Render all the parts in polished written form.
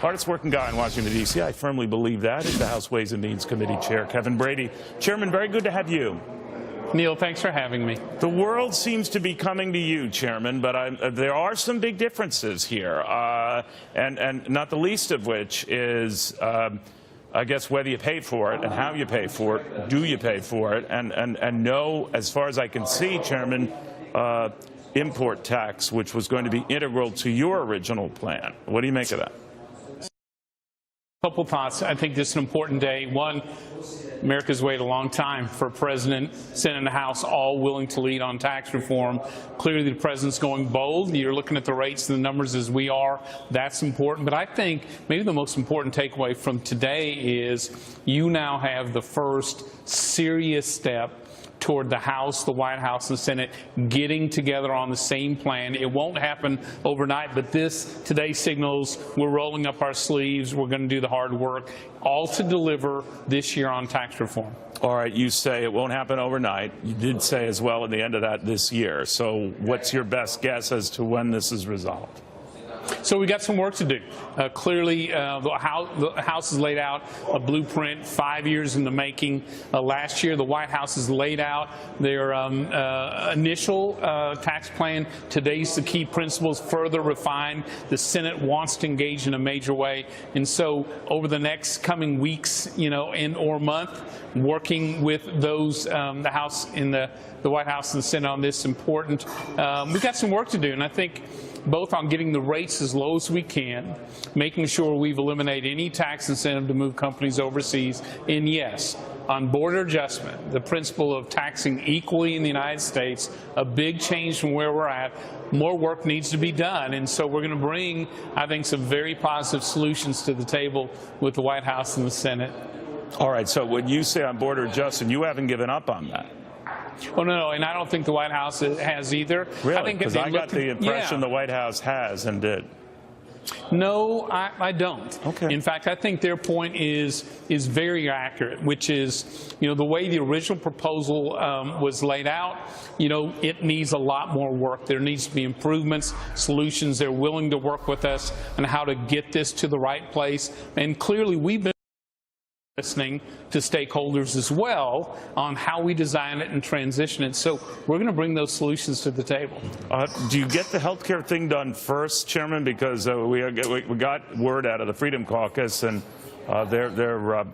hardest working guy in Washington, D.C. I firmly believe that, is the House Ways and Means Committee Chair, Kevin Brady. Chairman, very good to have you. Neil, thanks for having me. The world seems to be coming to you, Chairman, but there are some big differences here, and not the least of which is, I guess, whether you pay for it and how you pay for it. Do you pay for it? And no, as far as I can see, Chairman, import tax, which was going to be integral to your original plan. What do you make of that? Couple thoughts. I think this is an important day. One, America's waited a long time for a president, Senate, and the House all willing to lead on tax reform. Clearly, the president's going bold. You're looking at the rates and the numbers as we are. That's important. But I think maybe the most important takeaway from today is you now have the first serious step toward the House, the White House, and the Senate getting together on the same plan. It won't happen overnight, but this today signals we're rolling up our sleeves. We're going to do the hard work, all to deliver this year on tax reform. All right, you say it won't happen overnight. You did say as well at the end of that this year. So what's your best guess as to when this is resolved? So we got some work to do. Clearly, the House has laid out a blueprint 5 years in the making. Last year, the White House has laid out their initial tax plan. Today's the key principles further refined. The Senate wants to engage in a major way. And so over the next coming weeks, or month, working with those, the House and the White House and the Senate on this important. We've got some work to do, and I think both on getting the rates as low as we can, making sure we've eliminated any tax incentive to move companies overseas, and yes, on border adjustment, the principle of taxing equally in the United States, a big change from where we're at. More work needs to be done, and so we're going to bring, I think, some very positive solutions to the table with the White House and the Senate. All right, so when you say on border adjustment, you haven't given up on that. Oh, no, and I don't think the White House has either. Really? Because I got the impression the White House has and did. No, I don't. Okay. In fact, I think their point is very accurate, which is, the way the original proposal was laid out, it needs a lot more work. There needs to be improvements, solutions. They're willing to work with us on how to get this to the right place. And clearly, we've been listening to stakeholders as well on how we design it and transition it. So we're going to bring those solutions to the table. Do you get the health care thing done first, Chairman? Because we got word out of the Freedom Caucus, and their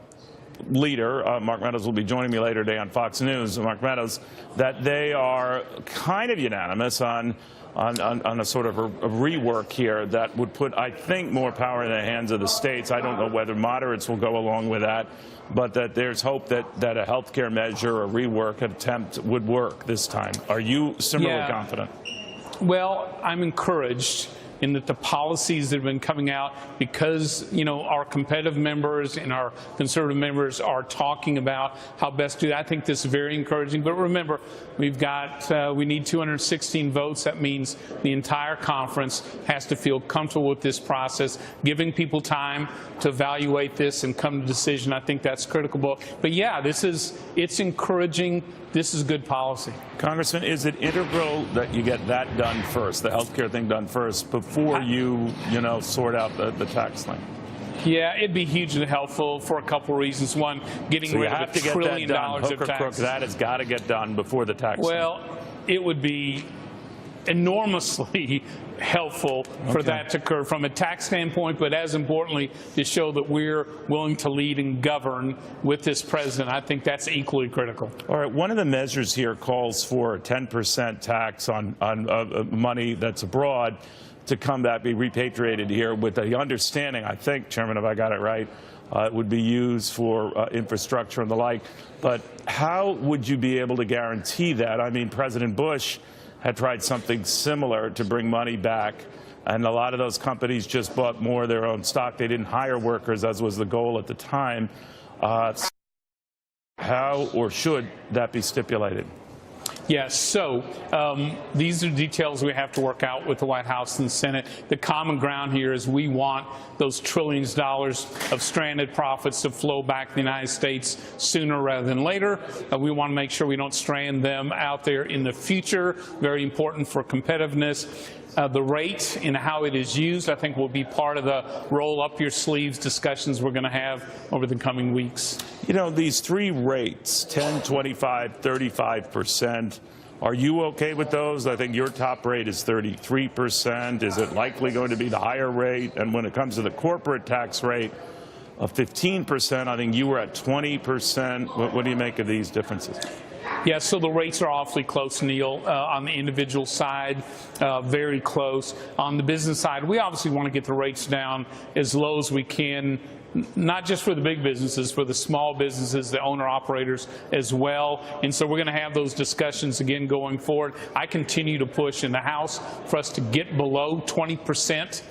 leader, Mark Meadows, will be joining me later today on Fox News, Mark Meadows, that they are kind of unanimous on a sort of a rework here that would put, I think, more power in the hands of the states. I don't know whether moderates will go along with that, but that there's hope that a health care measure, a rework attempt would work this time. Are you similarly confident? Well, I'm encouraged in that the policies that have been coming out, because our competitive members and our conservative members are talking about how best to do that. I think this is very encouraging. But remember, we need 216 votes. That means the entire conference has to feel comfortable with this process, giving people time to evaluate this and come to a decision. I think that's critical. But yeah, it's encouraging. This is good policy. Congressman, is it integral that you get that done first, the health care thing done first, before you sort out the tax thing? Yeah, it'd be hugely helpful for a couple of reasons. One, getting rid of $1 trillion of tax. That has got to get done before the tax. Well, it would be enormously helpful for that to occur from a tax standpoint, but as importantly, to show that we're willing to lead and govern with this president. I think that's equally critical. All right, one of the measures here calls for a 10% tax on money that's abroad to come back, be repatriated here, with the understanding, I think, Chairman, if I got it right, it would be used for infrastructure and the like. But how would you be able to guarantee that? I mean, President Bush had tried something similar to bring money back, and a lot of those companies just bought more of their own stock. They didn't hire workers, as was the goal at the time. How or should that be stipulated? Yes, so these are details we have to work out with the White House and the Senate. The common ground here is we want those trillions of dollars of stranded profits to flow back to the United States sooner rather than later. We want to make sure we don't strand them out there in the future. Very important for competitiveness. The rate and how it is used, I think, will be part of the roll up your sleeves discussions we're going to have over the coming weeks. You know, these three rates, 10, 25, 35%, are you okay with those? I think your top rate is 33%. Is it likely going to be the higher rate? And when it comes to the corporate tax rate of 15%, I think you were at 20%. What do you make of these differences? Yeah, so the rates are awfully close, Neil. On the individual side, very close. On the business side, we obviously want to get the rates down as low as we can, not just for the big businesses, for the small businesses, the owner-operators as well. And so we're going to have those discussions again going forward. I continue to push in the House for us to get below 20%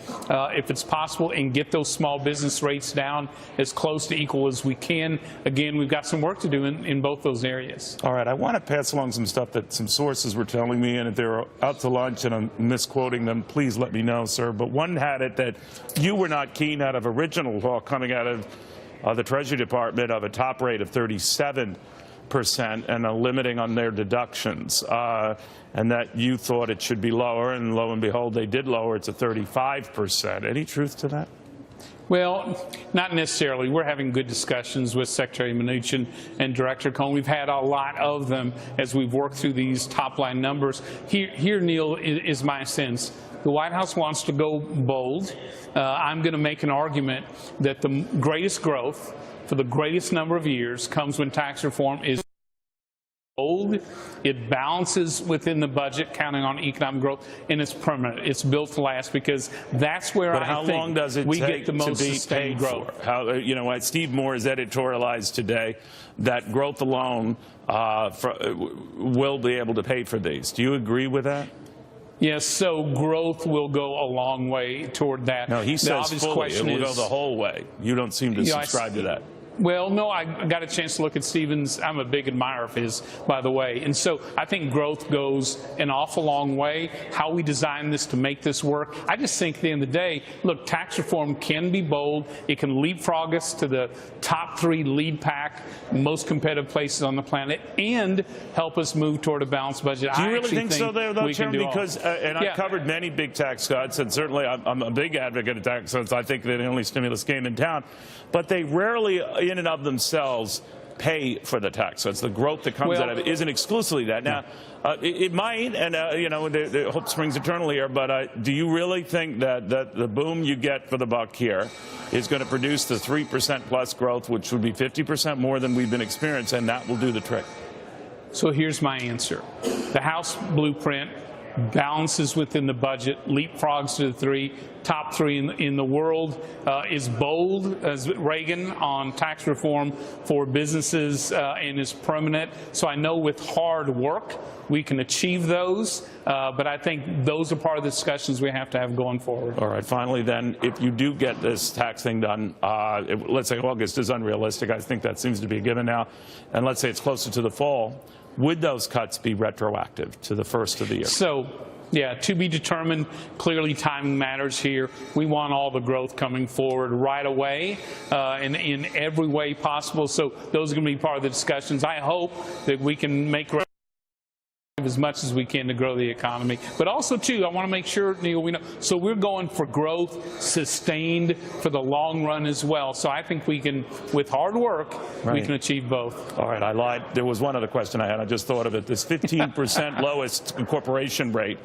if it's possible, and get those small business rates down as close to equal as we can. Again, we've got some work to do in both those areas. All right, I want to pass along some stuff that some sources were telling me, and if they're out to lunch and I'm misquoting them, please let me know, sir. But one had it that you were not keen out of original law coming out of the Treasury Department of a top rate of 37% and a limiting on their deductions, and that you thought it should be lower, and lo and behold, they did lower it to 35%. Any truth to that? Well, not necessarily. We're having good discussions with Secretary Mnuchin and Director Cohn. We've had a lot of them as we've worked through these top-line numbers. Here, Neil, is my sense. The White House wants to go bold. I'm going to make an argument that the greatest growth for the greatest number of years comes when tax reform is bold. It balances within the budget, counting on economic growth, and it's permanent. It's built to last, because that's where how long does it we take get the most to be sustained paid growth. for? How, you know, Steve Moore has editorialized today that growth alone will be able to pay for these. Do you agree with that? Yes, so growth will go a long way toward that. No, he says fully. It will go the whole way. You don't seem to subscribe to that. Well, no, I got a chance to look at Stephen's. I'm a big admirer of his, by the way. And so I think growth goes an awful long way. How we design this to make this work, I just think at the end of the day, look, tax reform can be bold. It can leapfrog us to the top 3 lead pack, most competitive places on the planet, and help us move toward a balanced budget. Do you really think so, though, Chairman? Because, and I've covered many big tax cuts, and certainly I'm a big advocate of tax cuts. I think they're the only stimulus game in town. But they rarely, in and of themselves, pay for the tax cuts. The growth that comes out of it isn't exclusively that. Now, it might, and you know, the hope springs eternal here. But do you really think that the boom you get for the buck here is going to produce the 3% plus growth, which would be 50% more than we've been experiencing, and that will do the trick? So here's my answer: the House blueprint balances within the budget, leapfrogs to the top three in the world, is bold as Reagan on tax reform for businesses, and is permanent. So I know with hard work we can achieve those, but I think those are part of the discussions we have to have going forward. All right, finally then, if you do get this tax thing done, let's say August is unrealistic, I think that seems to be a given now, and let's say it's closer to the fall, would those cuts be retroactive to the first of the year? So, yeah, to be determined. Clearly, timing matters here. We want all the growth coming forward right away, in every way possible. So those are going to be part of the discussions. I hope that we can make as much as we can to grow the economy. But also, too, I want to make sure, Neil, we know. So we're going for growth sustained for the long run as well. So I think we can, with hard work, we can achieve both. All right, I lied. There was one other question I had. I just thought of it. This 15% lowest corporation rate.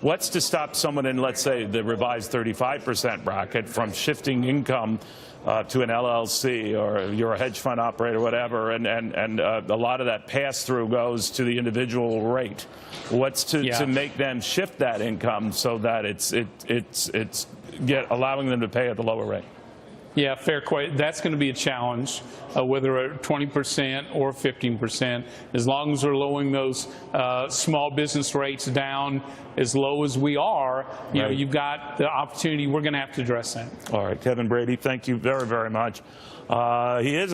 What's to stop someone in, let's say, the revised 35% bracket from shifting income to an LLC, or you're a hedge fund operator, whatever, and a lot of that pass-through goes to the individual rate. What's to make them shift that income so that it's allowing them to pay at the lower rate? Yeah, fair question. That's going to be a challenge, whether at 20% or 15%. As long as we're lowering those small business rates down as low as we are, you know, you've got the opportunity. We're going to have to address that. All right, Kevin Brady, thank you very, very much. He is